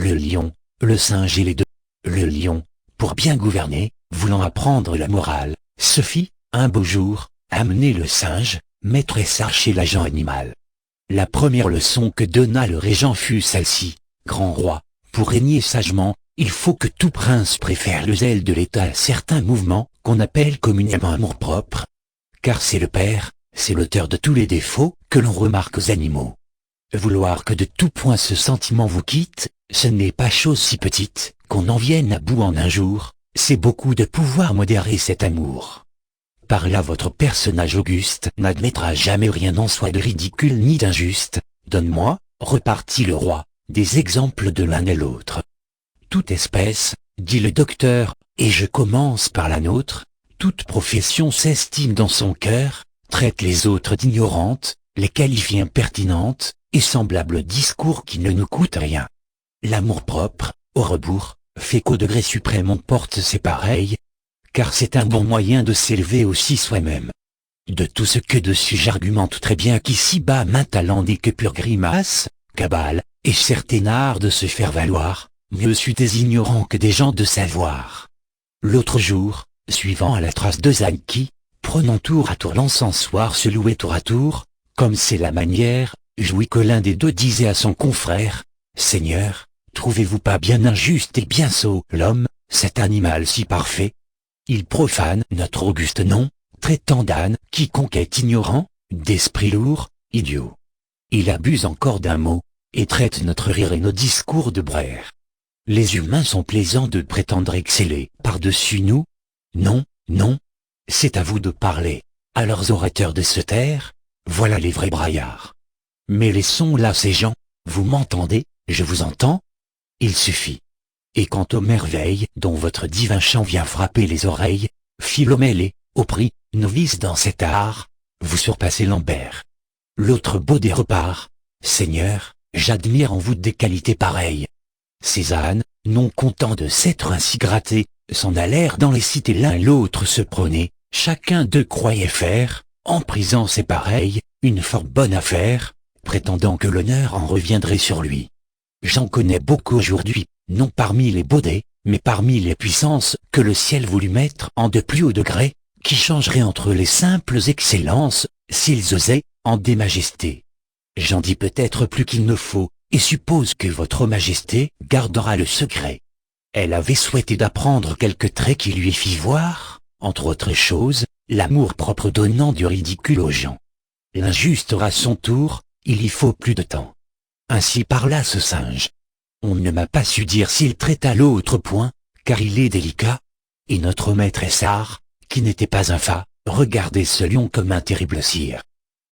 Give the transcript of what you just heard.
le lion, le singe et les deux. Le lion, pour bien gouverner, voulant apprendre la morale, se fit, un beau jour, amener le singe, maître et sage chez l'agent animal. La première leçon que donna le régent fut celle-ci: grand roi, pour régner sagement, il faut que tout prince préfère le zèle de l'État à certains mouvements, qu'on appelle communément amour-propre. Car c'est le père, c'est l'auteur de tous les défauts que l'on remarque aux animaux. Vouloir que de tout point ce sentiment vous quitte, ce n'est pas chose si petite, qu'on en vienne à bout en un jour, c'est beaucoup de pouvoir modérer cet amour. Par là votre personnage auguste n'admettra jamais rien en soi de ridicule ni d'injuste. Donne-moi, repartit le roi, des exemples de l'un et l'autre. Toute espèce, dit le docteur, et je commence par la nôtre, toute profession s'estime dans son cœur, traite les autres d'ignorantes, les qualifie impertinentes, et semblables discours qui ne nous coûtent rien. L'amour-propre, au rebours, fait qu'au degré suprême on porte ses pareils, car c'est un bon moyen de s'élever aussi soi-même. De tout ce que dessus j'argumente très bien qu'ici-bas maint talent n'est que pure grimace, cabale, et certain art de se faire valoir, mieux suit des ignorants que des gens de savoir. L'autre jour, suivant à la trace deux ânes qui, prenant tour à tour l'encensoir se louaient tour à tour, comme c'est la manière, jouit que l'un des deux disait à son confrère: Seigneur, trouvez-vous pas bien injuste et bien sot l'homme, cet animal si parfait? Il profane notre auguste nom, traitant d'âne quiconque est ignorant, d'esprit lourd, idiot. Il abuse encore d'un mot, et traite notre rire et nos discours de brère. Les humains sont plaisants de prétendre exceller par-dessus nous? Non, non. C'est à vous de parler, à leurs orateurs de se taire, voilà les vrais braillards. Mais laissons là ces gens, vous m'entendez, je vous entends? Il suffit. Et quant aux merveilles dont votre divin chant vient frapper les oreilles, Philomèle est, au prix, novice dans cet art, vous surpassez Lambert. L'autre Baudet repart: Seigneur, j'admire en vous des qualités pareilles. Ces ânes, non contents de s'être ainsi grattés, s'en allèrent dans les cités l'un et l'autre se prôner, chacun d'eux croyait faire, en prisant ses pareils, une fort bonne affaire, prétendant que l'honneur en reviendrait sur lui. J'en connais beaucoup aujourd'hui, non parmi les Baudets, mais parmi les puissances que le ciel voulut mettre en de plus hauts degrés, qui changeraient entre les simples excellences, s'ils osaient, en des majestés. J'en dis peut-être plus qu'il ne faut, et suppose que votre majesté gardera le secret. Elle avait souhaité d'apprendre quelques traits qui lui fit voir, entre autres choses, l'amour-propre donnant du ridicule aux gens. L'injuste aura son tour, il y faut plus de temps. Ainsi parla ce singe. On ne m'a pas su dire s'il traita l'autre point, car il est délicat. Et notre maître Essart, qui n'était pas un fat, regardait ce lion comme un terrible sire.